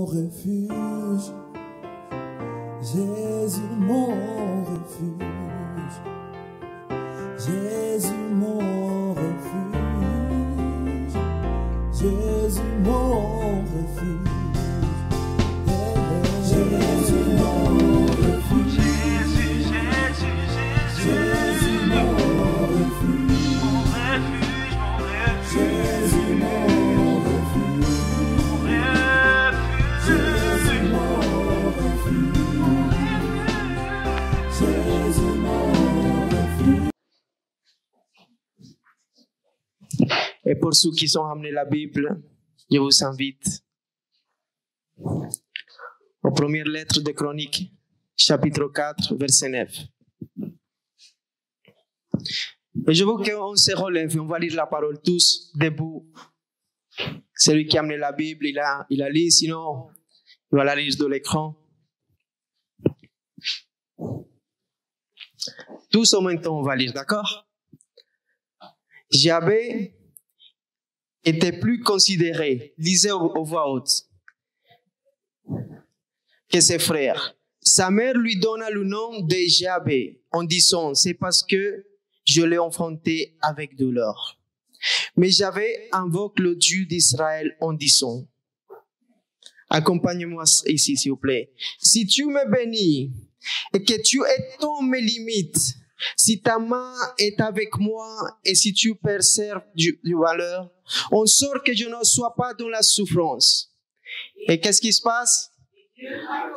refuge. Jésus mon refuge. Jésus mon refuge. Jésus mon refuge. Jésus mon refuge. Jésus mon refuge. Jésus mon refuge. Jésus mon refuge. Jésus mon refuge. Et pour ceux qui ont ramené la Bible, je vous invite aux premières lettres de Chroniques, chapitre 4, verset 9. Et je veux qu'on se relève et on va lire la parole tous debout. Celui qui a amené la Bible, il a lu, sinon il va la lire de l'écran. Tous en même temps, on va lire, d'accord? Jabé était plus considéré, lisez aux voix haute, que ses frères. Sa mère lui donna le nom de Jabé en disant, c'est parce que je l'ai enfanté avec douleur. Mais Jabé invoque le Dieu d'Israël en disant, accompagnez-moi ici s'il vous plaît. Si tu me bénis et que tu étends mes limites, si ta main est avec moi et si tu préserves du valeur, en sorte que je ne sois pas dans la souffrance. Et qu'est-ce qui se passe?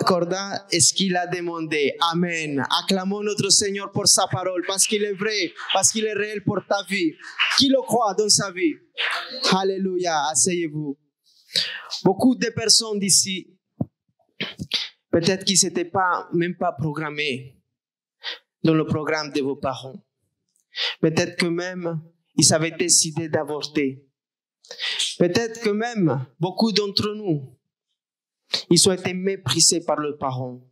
Corda est ce qu'il a demandé. Amen. Acclamons notre Seigneur pour sa parole, parce qu'il est vrai, parce qu'il est réel pour ta vie. Qui le croit dans sa vie? Alléluia. Asseyez-vous. Beaucoup de personnes d'ici, peut-être qu'ils n'étaient même pas programmés dans le programme de vos parents. Peut-être que même ils avaient décidé d'avorter. Peut-être que même beaucoup d'entre nous, ils ont été méprisés par leurs parents,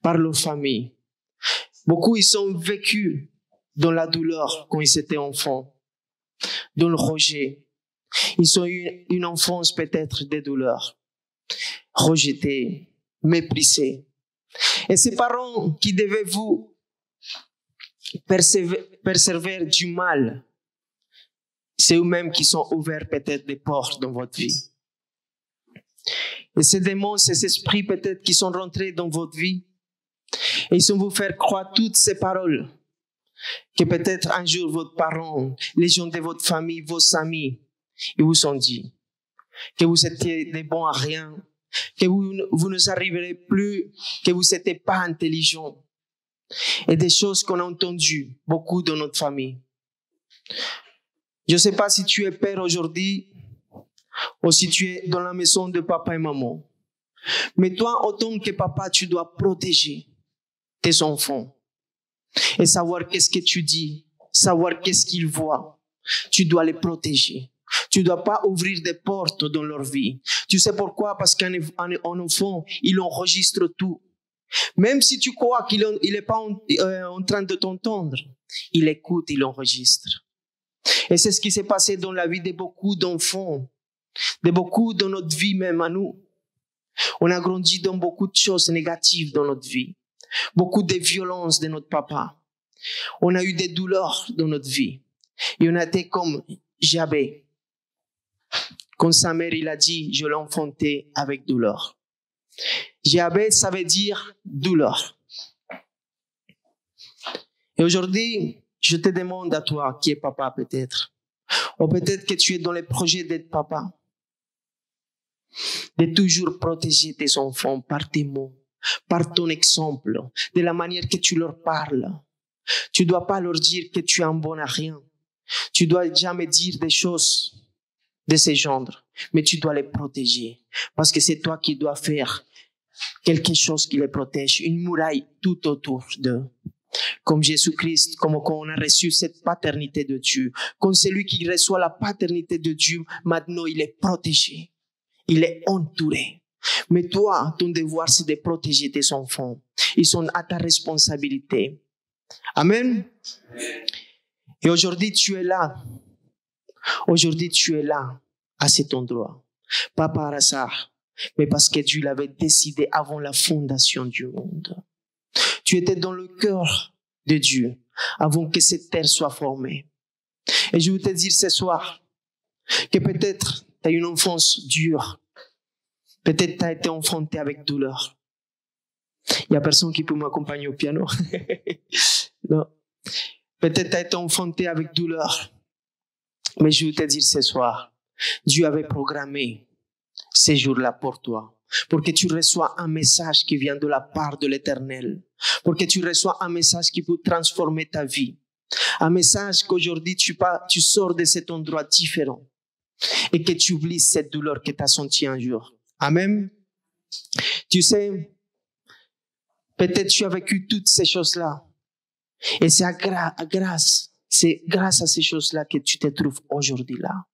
par leur famille. Beaucoup, ils ont vécu dans la douleur quand ils étaient enfants, dans le rejet. Ils ont eu une enfance peut-être de douleur, rejetés, méprisés. Et ces parents qui devaient vous persévérer du mal, c'est eux-mêmes qui sont ouverts peut-être des portes dans votre vie. Et ces démons, ces esprits peut-être qui sont rentrés dans votre vie, et ils ont vous faire croire toutes ces paroles que peut-être un jour votre parent, les gens de votre famille, vos amis, ils vous ont dit que vous étiez des bons à rien, que vous ne arriverez plus, que vous n'étiez pas intelligent. Et des choses qu'on a entendues beaucoup dans notre famille. Je ne sais pas si tu es père aujourd'hui ou si tu es dans la maison de papa et maman. Mais toi, en tant que papa, tu dois protéger tes enfants et savoir qu'est-ce que tu dis, savoir qu'est-ce qu'ils voient. Tu dois les protéger. Tu ne dois pas ouvrir des portes dans leur vie. Tu sais pourquoi? Parce qu'un enfant, il enregistre tout. Même si tu crois qu'il n'est pas en train de t'entendre, il écoute, il enregistre. Et c'est ce qui s'est passé dans la vie de beaucoup d'enfants, de beaucoup dans notre vie même à nous. On a grandi dans beaucoup de choses négatives dans notre vie, beaucoup de violences de notre papa. On a eu des douleurs dans notre vie. Et on a été comme Jabé. Quand sa mère, il a dit, je l'ai enfanté avec douleur. Jabé, ça veut dire douleur. Et aujourd'hui, je te demande à toi, qui est papa peut-être, ou peut-être que tu es dans les projets d'être papa, de toujours protéger tes enfants par tes mots, par ton exemple, de la manière que tu leur parles. Tu ne dois pas leur dire que tu es un bon à rien. Tu ne dois jamais dire des choses de ce genre, mais tu dois les protéger, parce que c'est toi qui dois faire quelque chose qui les protège, une muraille tout autour d'eux. Comme Jésus-Christ, comme quand on a reçu cette paternité de Dieu, comme celui qui reçoit la paternité de Dieu, maintenant il est protégé, il est entouré. Mais toi, ton devoir c'est de protéger tes enfants. Ils sont à ta responsabilité. Amen. Et aujourd'hui tu es là. Aujourd'hui tu es là, à cet endroit. Pas par hasard. mais parce que Dieu l'avait décidé avant la fondation du monde. Tu étais dans le cœur de Dieu avant que cette terre soit formée. Et je veux te dire ce soir que peut-être tu as une enfance dure. Peut-être tu as été enfanté avec douleur. Il n'y a personne qui peut m'accompagner au piano. Non. Peut-être tu as été enfanté avec douleur. Mais je veux te dire ce soir, Dieu avait programmé ces jours-là pour toi. Pour que tu reçois un message qui vient de la part de l'Éternel. Pour que tu reçois un message qui peut transformer ta vie. Un message qu'aujourd'hui tu sors de cet endroit différent. Et que tu oublies cette douleur que tu as sentie un jour. Amen. Tu sais, peut-être tu as vécu toutes ces choses-là. Et c'est grâce à ces choses-là que tu te trouves aujourd'hui là.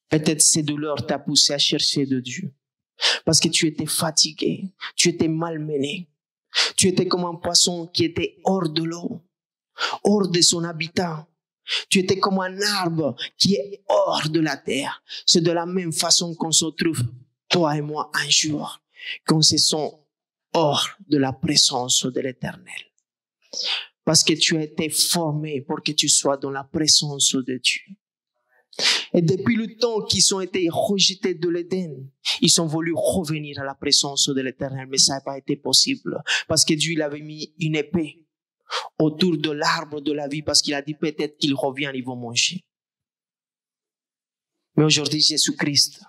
Peut-être ces douleurs t'ont poussé à chercher de Dieu. Parce que tu étais fatigué, tu étais malmené. Tu étais comme un poisson qui était hors de l'eau, hors de son habitat. Tu étais comme un arbre qui est hors de la terre. C'est de la même façon qu'on se trouve, toi et moi, un jour, qu'on se sent hors de la présence de l'Éternel. Parce que tu as été formé pour que tu sois dans la présence de Dieu. Et depuis le temps qu'ils ont été rejetés de l'Éden, ils ont voulu revenir à la présence de l'Éternel, mais ça n'a pas été possible. Parce que Dieu il avait mis une épée autour de l'arbre de la vie, parce qu'il a dit peut-être qu'ils reviennent, ils vont manger. Mais aujourd'hui, Jésus-Christ,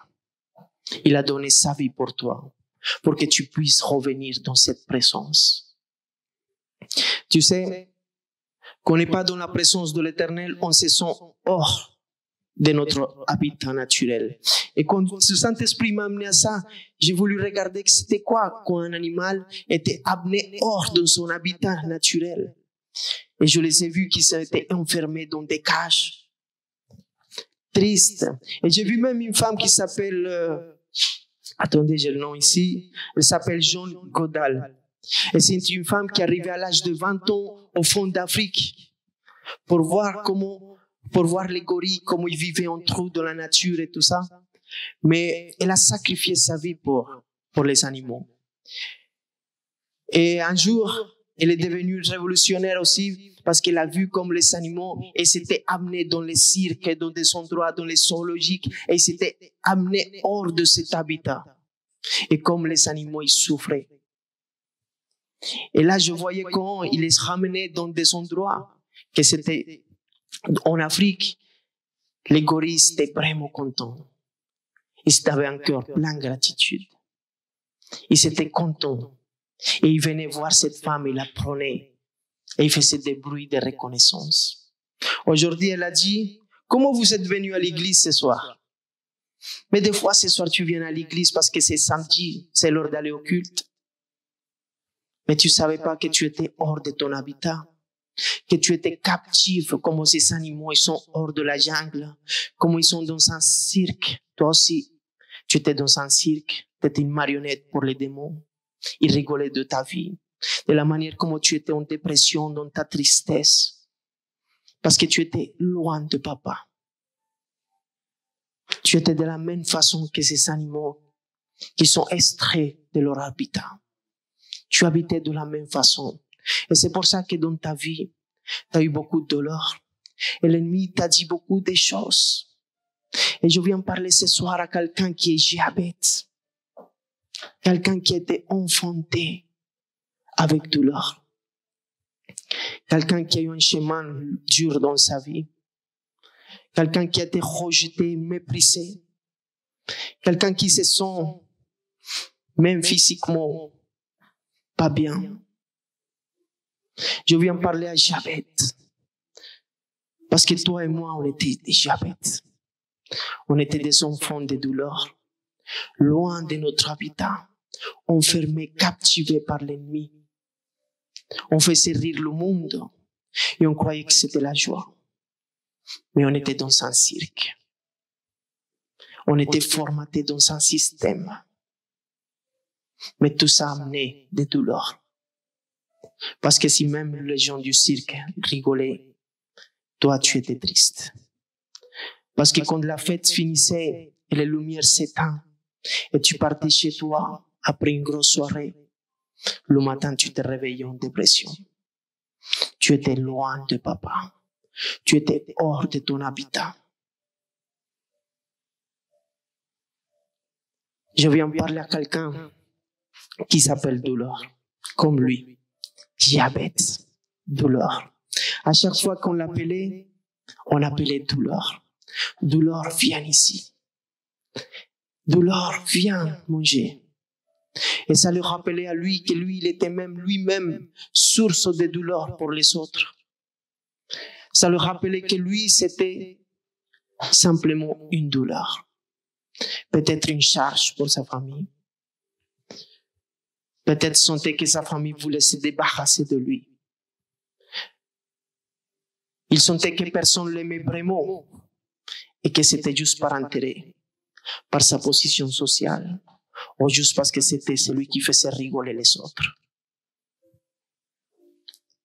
il a donné sa vie pour toi, pour que tu puisses revenir dans cette présence. Tu sais, qu'on n'est pas dans la présence de l'Éternel, on se sent hors de notre habitat naturel. Et quand le Saint-Esprit m'a amené à ça, j'ai voulu regarder que c'était quoi quand un animal était amené hors de son habitat naturel. Et je les ai vus qui s'étaient enfermés dans des cages, tristes. Et j'ai vu même une femme qui s'appelle, attendez, j'ai le nom ici, elle s'appelle Jeanne Godal. Et c'est une femme qui est arrivée à l'âge de 20 ans au fond d'Afrique pour voir les gorilles, comment ils vivaient entre eux dans la nature et tout ça. Mais elle a sacrifié sa vie pour les animaux. Et un jour, elle est devenue révolutionnaire aussi parce qu'elle a vu comme les animaux, et s'étaient amenés dans les cirques, dans des endroits, dans les zoologiques, et ils s'étaient amenés hors de cet habitat. Et comme les animaux, ils souffraient. Et là, je voyais quand ils les ramenaient dans des endroits que c'était en Afrique, les gorilles étaient vraiment contents. Ils avaient un cœur plein de gratitude. Ils étaient contents. Et ils venaient voir cette femme, ils la prenaient. Et ils faisaient des bruits de reconnaissance. Aujourd'hui, elle a dit, comment vous êtes venus à l'église ce soir? Mais des fois, ce soir, tu viens à l'église parce que c'est samedi, c'est l'heure d'aller au culte. Mais tu ne savais pas que tu étais hors de ton habitat. Que tu étais captif, comme ces animaux, ils sont hors de la jungle, comme ils sont dans un cirque. Toi aussi, tu étais dans un cirque, tu étais une marionnette pour les démons. Ils rigolaient de ta vie, de la manière comme tu étais en dépression, dans ta tristesse, parce que tu étais loin de papa. Tu étais de la même façon que ces animaux qui sont extraits de leur habitat. Tu habitais de la même façon. Et c'est pour ça que dans ta vie, tu as eu beaucoup de douleur. Et l'ennemi t'a dit beaucoup de choses. Et je viens parler ce soir à quelqu'un qui est diabète. Quelqu'un qui a été enfanté avec douleur. Quelqu'un qui a eu un chemin dur dans sa vie. Quelqu'un qui a été rejeté, méprisé. Quelqu'un qui se sent, même physiquement, pas bien. Je viens parler à diabète. Parce que toi et moi, on était des diabètes. On était des enfants de douleur. Loin de notre habitat. Enfermés, captivés par l'ennemi. On faisait rire le monde. Et on croyait que c'était la joie. Mais on était dans un cirque. On était formaté dans un système. Mais tout ça a amené des douleurs. Parce que si même les gens du cirque rigolaient, toi tu étais triste. Parce que quand la fête finissait et les lumières s'éteignent, et tu partais chez toi après une grosse soirée. Le matin, tu te réveillais en dépression. Tu étais loin de papa. Tu étais hors de ton habitat. Je viens parler à quelqu'un qui s'appelle douleur, comme lui. Diabète, douleur. À chaque fois qu'on l'appelait, on appelait douleur. Douleur, viens ici. Douleur, viens manger. Et ça lui rappelait à lui que lui, il était même lui-même source de douleur pour les autres. Ça lui rappelait que lui, c'était simplement une douleur. Peut-être une charge pour sa famille. Peut-être sentait que sa famille voulait se débarrasser de lui. Il sentait que personne l'aimait vraiment et que c'était juste par intérêt, par sa position sociale, ou juste parce que c'était celui qui faisait rigoler les autres.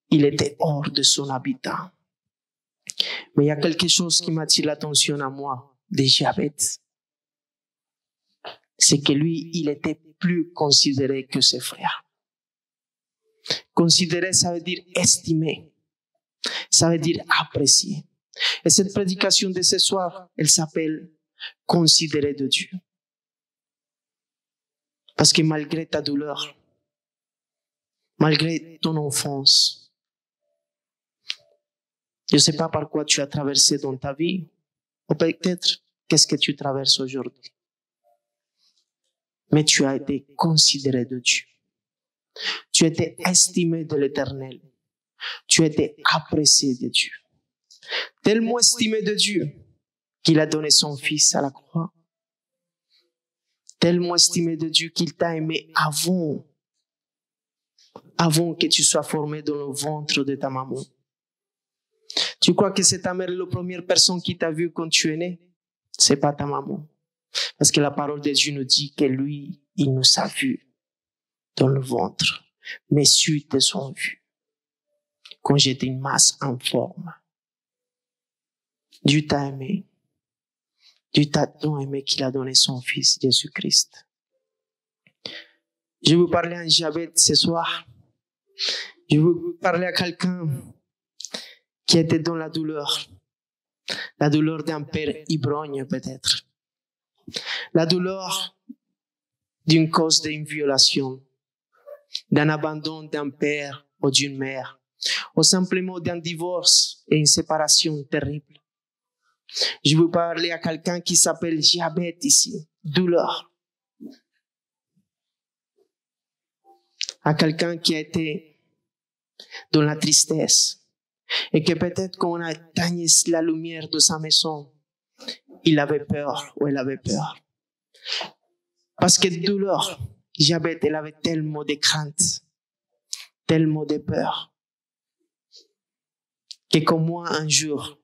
Il était hors de son habitat. Mais il y a quelque chose qui m'attire l'attention à moi, de Diabète. C'est que lui, il était plus considéré que ses frères. Considéré, ça veut dire estimer. Ça veut dire apprécier. Et cette prédication de ce soir, elle s'appelle Considéré de Dieu. Parce que malgré ta douleur, malgré ton enfance, je ne sais pas par quoi tu as traversé dans ta vie, ou peut-être qu'est-ce que tu traverses aujourd'hui. Mais tu as été considéré de Dieu. Tu as été estimé de l'Éternel. Tu as été apprécié de Dieu. Tellement estimé de Dieu qu'il a donné son Fils à la croix. Tellement estimé de Dieu qu'il t'a aimé avant que tu sois formé dans le ventre de ta maman. Tu crois que c'est ta mère la première personne qui t'a vu quand tu es né? C'est pas ta maman. Parce que la parole de Dieu nous dit que lui, il nous a vus dans le ventre. Mes yeux te sont vus quand j'étais une masse informe. Dieu t'a aimé. Dieu t'a tant aimé qu'il a donné son Fils, Jésus-Christ. Je vais vous parler en Diabète ce soir. Je vais vous parler à quelqu'un qui était dans la douleur. La douleur d'un père ivrogne peut-être. La douleur d'une cause d'une violation, d'un abandon d'un père ou d'une mère, ou simplement d'un divorce et une séparation terrible. Je veux parler à quelqu'un qui s'appelle Diabète ici, douleur. À quelqu'un qui a été dans la tristesse et que peut-être quand on a éteint la lumière de sa maison, il avait peur ou elle avait peur. Parce que douleur, Diabète, elle avait tellement de craintes, tellement de peur, que comme moi un jour,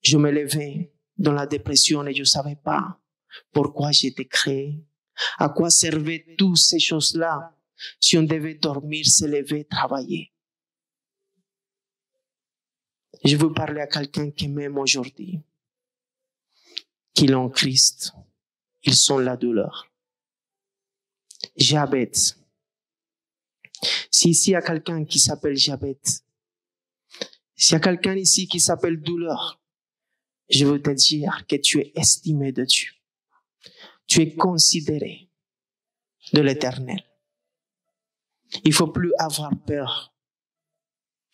je me levais dans la dépression et je ne savais pas pourquoi j'étais créé, à quoi servaient toutes ces choses-là si on devait dormir, se lever, travailler. Je veux parler à quelqu'un qui m'aime aujourd'hui, qu'il est en Christ. Ils sont la douleur. Diabète. Si ici il y a quelqu'un qui s'appelle Diabète, s'il y a quelqu'un ici qui s'appelle douleur, je veux te dire que tu es estimé de Dieu. Tu es considéré de l'Éternel. Il ne faut plus avoir peur.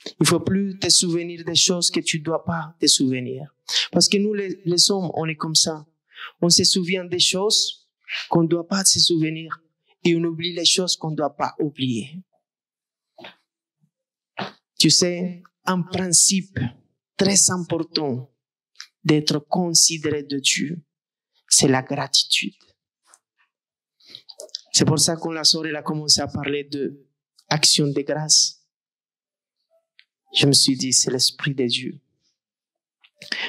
Il ne faut plus te souvenir des choses que tu ne dois pas te souvenir. Parce que nous, les hommes, on est comme ça. On se souvient des choses qu'on ne doit pas se souvenir et on oublie les choses qu'on ne doit pas oublier. Tu sais, un principe très important d'être considéré de Dieu, c'est la gratitude. C'est pour ça qu'on la sœur elle a commencé à parler de action de grâce. Je me suis dit, c'est l'Esprit de Dieu.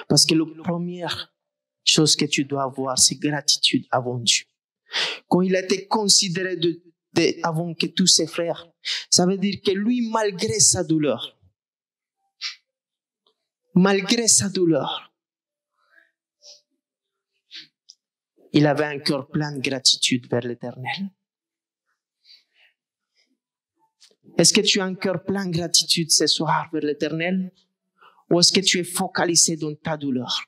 Parce que la première chose que tu dois avoir, c'est gratitude avant Dieu. Quand il a été considéré avant que tous ses frères, ça veut dire que lui, malgré sa douleur, il avait un cœur plein de gratitude vers l'Éternel. Est-ce que tu as un cœur plein de gratitude ce soir vers l'Éternel? Ou est-ce que tu es focalisé dans ta douleur?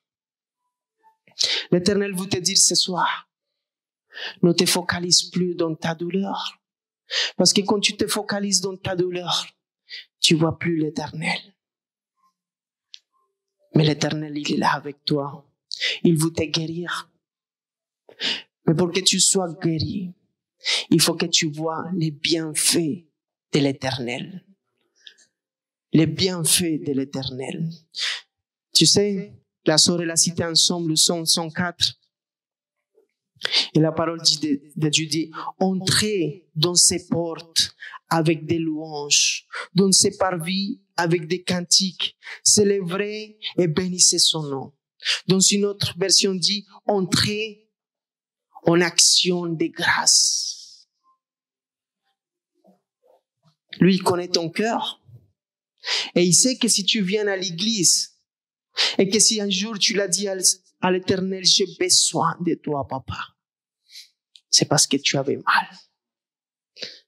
L'Éternel veut te dire ce soir, ne te focalise plus dans ta douleur. Parce que quand tu te focalises dans ta douleur, tu vois plus l'Éternel. Mais l'Éternel, il est là avec toi. Il veut te guérir. Mais pour que tu sois guéri, il faut que tu vois les bienfaits de l'Éternel. Les bienfaits de l'Éternel. Tu sais, la sœur l'a cité ensemble, le psaume 104. Et la parole de Dieu dit, entrez dans ses portes avec des louanges, dans ses parvis avec des cantiques, célébrez et bénissez son nom. Dans une autre version dit, entrez en action de grâce. Lui, il connaît ton cœur. Et il sait que si tu viens à l'église, et que si un jour tu l'as dit à l'Éternel, j'ai besoin de toi, papa, c'est parce que tu avais mal.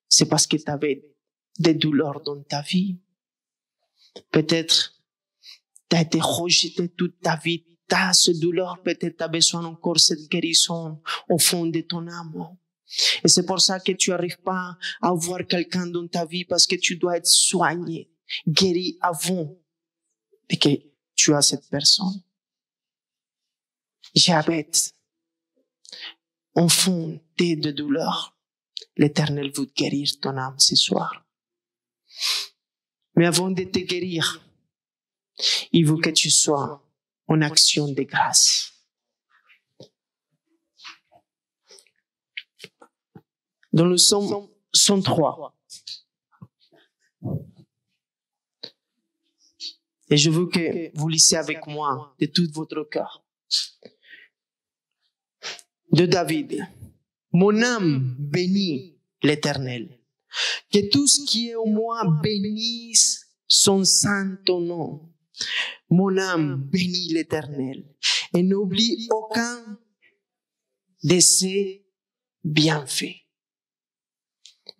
C'est parce que tu avais des douleurs dans ta vie. Peut-être tu as été rejeté toute ta vie. Tu as cette douleur, peut-être tu as besoin encore de cette guérison au fond de ton âme. Et c'est pour ça que tu n'arrives pas à voir quelqu'un dans ta vie parce que tu dois être soigné, guéri avant que tu as cette personne. Diabète, enfant de douleur, l'Éternel veut guérir ton âme ce soir. Mais avant de te guérir, il veut que tu sois en action de grâce. Dans le psaume 103, et je veux que vous lisiez avec moi de tout votre cœur. De David. Mon âme bénit l'Éternel. Que tout ce qui est en moi bénisse son saint nom. Mon âme bénit l'Éternel et n'oublie aucun de ses bienfaits.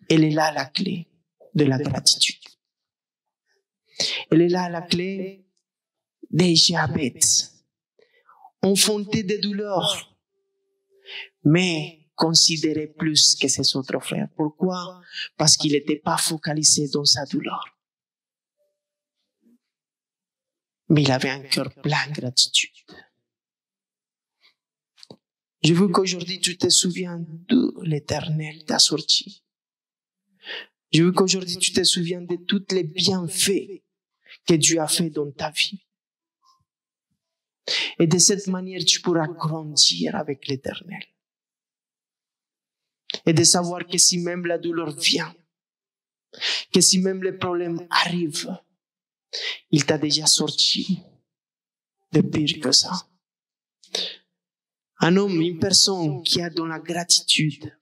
Elle est là la clé de la gratitude. Elle est là la clé des diabètes, enfanté de douleurs, mais considéré plus que ses autres frères. Pourquoi? Parce qu'il n'était pas focalisé dans sa douleur. Mais il avait un cœur plein de gratitude. Je veux qu'aujourd'hui tu te souviennes d'où l'Éternel t'a sorti. Je veux qu'aujourd'hui tu te souviennes de tous les bienfaits que Dieu a fait dans ta vie. Et de cette manière, tu pourras grandir avec l'Éternel. Et de savoir que si même la douleur vient, que si même les problèmes arrivent, il t'a déjà sorti de pire que ça. Un homme, une personne qui a dans la gratitude,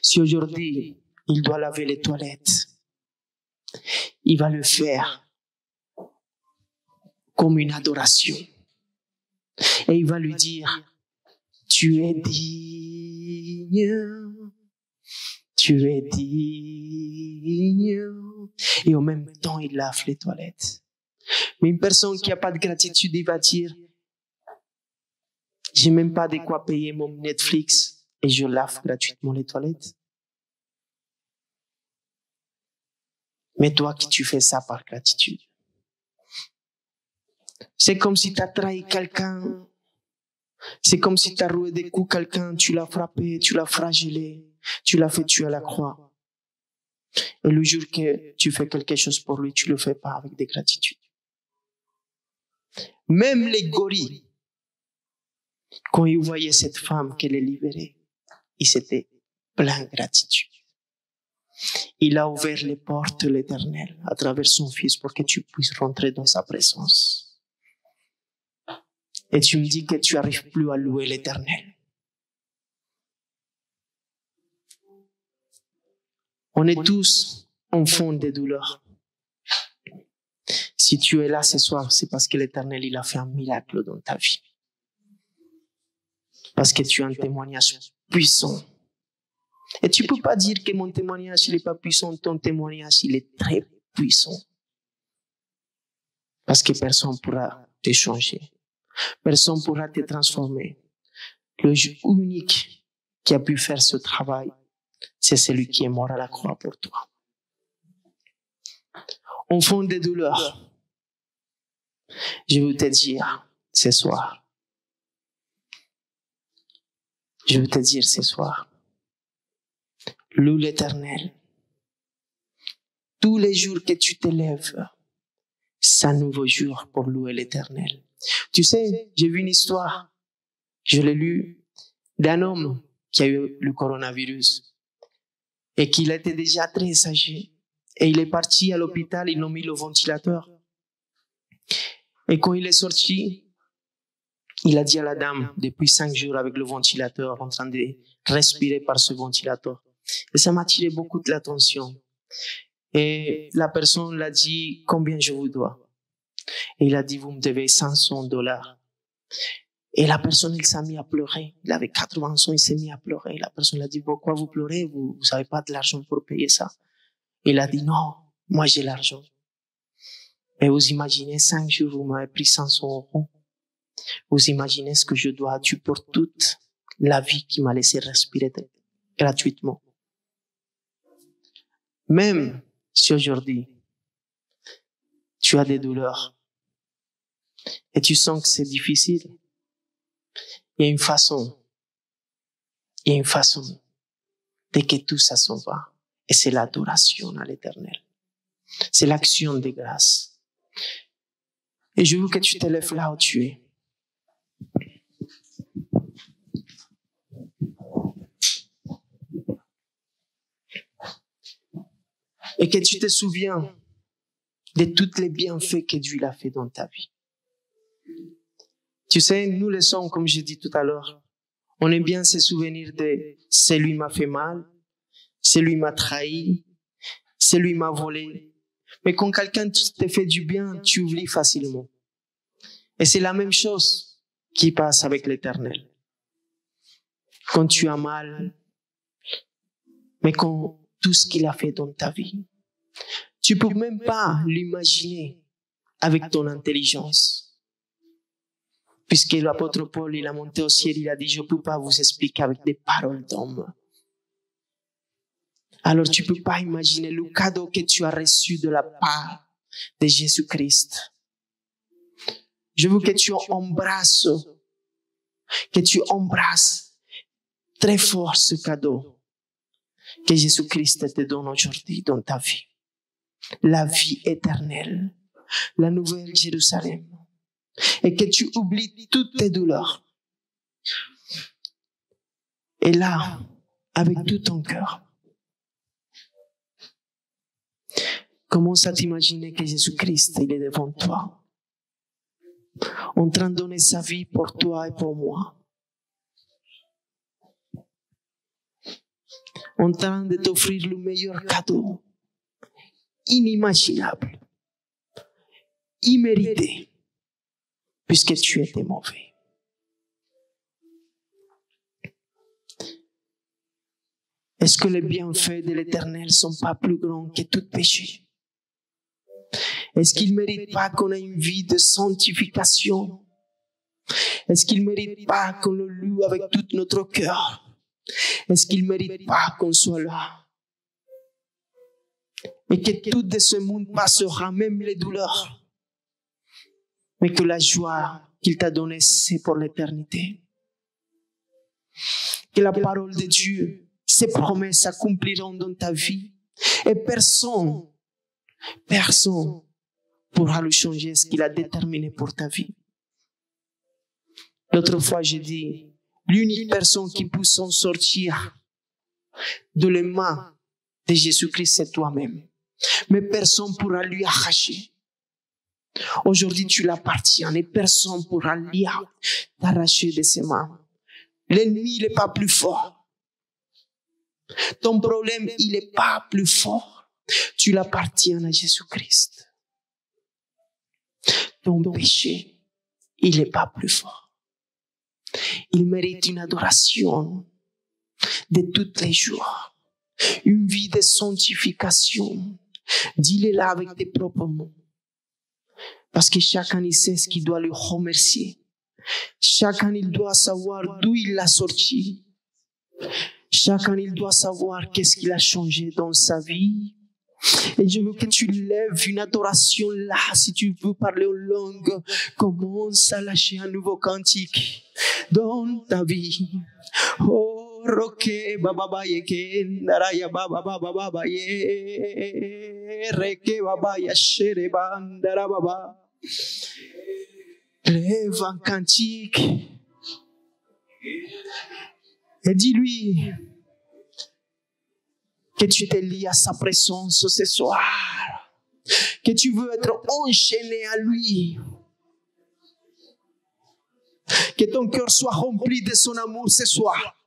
si aujourd'hui il doit laver les toilettes, il va le faire comme une adoration. Et il va lui dire, tu es digne, tu es digne. Et en même temps, il lave les toilettes. Mais une personne qui n'a pas de gratitude, il va dire, j'ai même pas de quoi payer mon Netflix et je lave gratuitement les toilettes. Mais toi qui tu fais ça par gratitude. C'est comme si tu as trahi quelqu'un. C'est comme si tu as roué des coups quelqu'un, tu l'as frappé, tu l'as flagellé, tu l'as fait tuer à la croix. Et le jour que tu fais quelque chose pour lui, tu le fais pas avec des gratitudes. Même les gorilles, quand ils voyaient cette femme qu'elle est libérée, ils étaient pleins de gratitude. Il a ouvert les portes de l'Éternel à travers son Fils pour que tu puisses rentrer dans sa présence. Et tu me dis que tu n'arrives plus à louer l'Éternel. On est tous enfants de douleur. Si tu es là ce soir, c'est parce que l'Éternel, il a fait un miracle dans ta vie. Parce que tu as un témoignage puissant. Et tu ne peux pas dire que mon témoignage, il n'est pas puissant. Ton témoignage, il est très puissant. Parce que personne ne pourra te changer. Personne ne pourra te transformer. Le unique qui a pu faire ce travail, c'est celui qui est mort à la croix pour toi. Au fond des douleurs, je veux te dire ce soir, loue l'Éternel. Tous les jours que tu te lèves, c'est un nouveau jour pour louer l'Éternel. Tu sais, j'ai vu une histoire, je l'ai lue, d'un homme qui a eu le coronavirus et qu'il était déjà très âgé. Et il est parti à l'hôpital, ils l'ont mis le ventilateur. Et quand il est sorti, il a dit à la dame, depuis 5 jours avec le ventilateur, en train de respirer par ce ventilateur. Et ça m'a attiré beaucoup de l'attention. Et la personne l'a dit, combien je vous dois? Et il a dit, vous me devez $500. Et la personne, elle s'est mise à pleurer. Il avait 80 ans, il s'est mis à pleurer. La personne l'a dit, pourquoi vous pleurez? Vous n'avez pas de l'argent pour payer ça. Il a dit, non, moi j'ai l'argent. Et vous imaginez, 5 jours, vous m'avez pris 500 €. Vous imaginez ce que je dois à Dieu pour toute la vie qui m'a laissé respirer gratuitement. Même si aujourd'hui, tu as des douleurs et tu sens que c'est difficile, il y a une façon de que tout ça s'en va. Et c'est l'adoration à l'Éternel. C'est l'action de grâce. Et je veux que tu te lèves là où tu es. Et que tu te souviens de tous les bienfaits que Dieu a fait dans ta vie. Tu sais, nous les hommes, comme j'ai dit tout à l'heure, on aime bien se souvenir de « celui m'a fait mal », « celui m'a trahi », « celui m'a volé ». Mais quand quelqu'un te fait du bien, tu oublies facilement. Et c'est la même chose qui passe avec l'Éternel. Quand tu as mal, mais quand tout ce qu'il a fait dans ta vie, tu peux même pas l'imaginer avec ton intelligence. Puisque l'apôtre Paul, il a monté au ciel, il a dit, je peux pas vous expliquer avec des paroles d'homme. Alors tu peux pas imaginer le cadeau que tu as reçu de la part de Jésus-Christ. Je veux que tu embrasses très fort ce cadeau que Jésus-Christ te donne aujourd'hui dans ta vie. La vie éternelle, la nouvelle Jérusalem. Et que tu oublies toutes tes douleurs. Et là, avec tout ton cœur, commence à t'imaginer que Jésus-Christ, il est devant toi, en train de donner sa vie pour toi et pour moi, en train de t'offrir le meilleur cadeau, inimaginable, immérité, puisque tu étais mauvais. Est-ce que les bienfaits de l'Éternel ne sont pas plus grands que tout péché? Est-ce qu'il ne mérite pas qu'on ait une vie de sanctification? Est-ce qu'il ne mérite pas qu'on le loue avec tout notre cœur? Est-ce qu'il ne mérite pas qu'on soit là? Et que tout de ce monde passera, même les douleurs. Mais que la joie qu'il t'a donnée, c'est pour l'éternité. Que la parole de Dieu, ses promesses s'accompliront dans ta vie. Et personne pourra le changer ce qu'il a déterminé pour ta vie. L'autre fois, j'ai dit, l'unique personne qui peut s'en sortir de les mains de Jésus-Christ, c'est toi-même. Mais personne ne pourra lui arracher. Aujourd'hui, tu l'appartiens et personne ne pourra t'arracher de ses mains. L'ennemi, il n'est pas plus fort. Ton problème, il n'est pas plus fort. Tu l'appartiens à Jésus-Christ. Ton péché, il n'est pas plus fort. Il mérite une adoration de tous les jours, une vie de sanctification. Dis-le là avec tes propres mots. Parce que chacun il sait ce qu'il doit le remercier. Chacun il doit savoir d'où il l'a sorti. Chacun il doit savoir qu'est-ce qu'il a changé dans sa vie. Et je veux que tu lèves une adoration là, si tu veux parler en langue, commence à lâcher un nouveau cantique dans ta vie. Oh, roke baba yeke naraya baba baba baba ye reke baba ya shere bandara baba. Lève un cantique et dis-lui que tu te lies à sa présence ce soir, que tu veux être enchaîné à lui, que ton cœur soit rempli de son amour ce soir,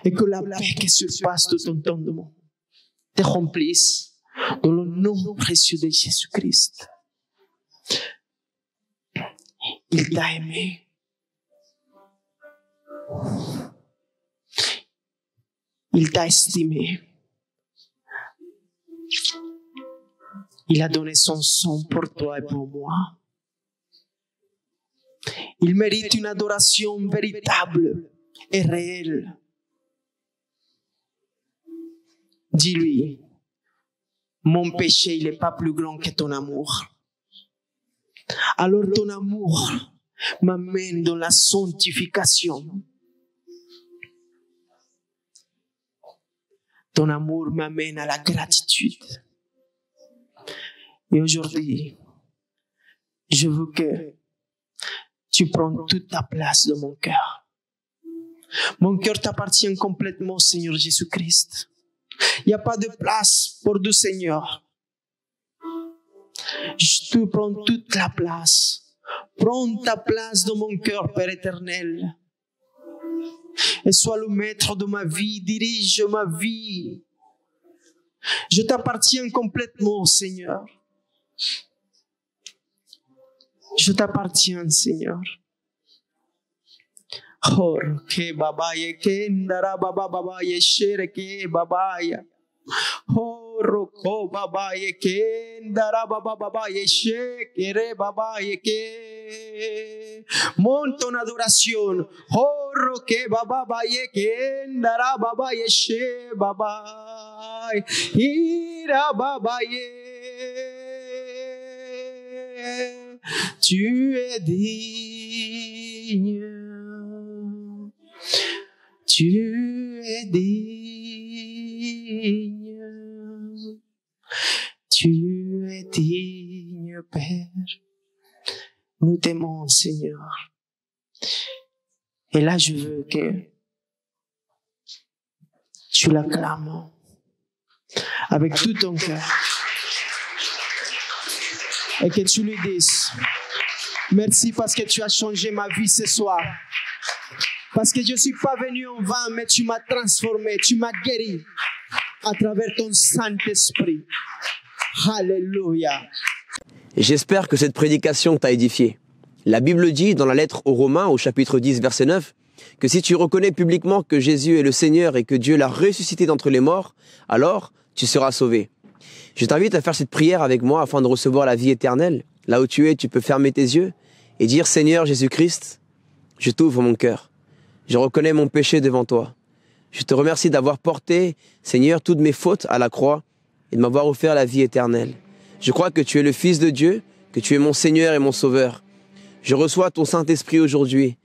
et que la paix qui surpasse tout entendement te remplisse dans le nom précieux de Jésus-Christ. Il t'a aimé. Il t'a estimé. Il a donné son sang pour toi et pour moi. Il mérite une adoration véritable et réelle. Dis-lui, mon péché, il n'est pas plus grand que ton amour. Alors ton amour m'amène dans la sanctification. Ton amour m'amène à la gratitude. Et aujourd'hui, je veux que tu prennes toute ta place dans mon cœur. Mon cœur t'appartient complètement, Seigneur Jésus-Christ. Il n'y a pas de place pour deux seigneurs. Je te prends toute la place. Prends ta place dans mon cœur, Père éternel. Et sois le maître de ma vie, dirige ma vie. Je t'appartiens complètement, Seigneur. Je t'appartiens, Seigneur. Oh, que babaye, que ndara baba babaye, shere que babaye. Oh, roko babaye, que ndara baba babaye, shekere babaye, que. Monte en adoración. Oh, roque babaye, que ndara babaye, she babaye. Ira babaye. Tu es digne. Tu es digne. Tu es digne, Père. Nous t'aimons, Seigneur. Et là, je veux que tu l'acclames avec tout ton cœur. Et que tu lui dises, merci parce que tu as changé ma vie ce soir. Parce que je ne suis pas venu en vain, mais tu m'as transformé, tu m'as guéri à travers ton Saint-Esprit. Alléluia. J'espère que cette prédication t'a édifié. La Bible dit dans la lettre aux Romains, au chapitre 10, verset 9, que si tu reconnais publiquement que Jésus est le Seigneur et que Dieu l'a ressuscité d'entre les morts, alors tu seras sauvé. Je t'invite à faire cette prière avec moi afin de recevoir la vie éternelle. Là où tu es, tu peux fermer tes yeux et dire « Seigneur Jésus-Christ, je t'ouvre mon cœur. Je reconnais mon péché devant toi. Je te remercie d'avoir porté, Seigneur, toutes mes fautes à la croix et de m'avoir offert la vie éternelle. Je crois que tu es le Fils de Dieu, que tu es mon Seigneur et mon Sauveur. Je reçois ton Saint-Esprit aujourd'hui.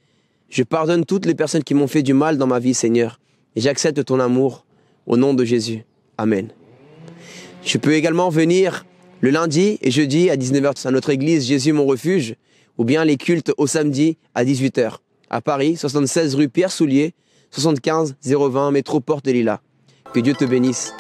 Je pardonne toutes les personnes qui m'ont fait du mal dans ma vie, Seigneur. Et j'accepte ton amour au nom de Jésus. Amen. Je peux également venir le lundi et jeudi à 19h à notre église Jésus mon refuge ou bien les cultes au samedi à 18h à Paris, 76 rue Pierre Soulier, 75 020 métro Porte des Lilas. Que Dieu te bénisse.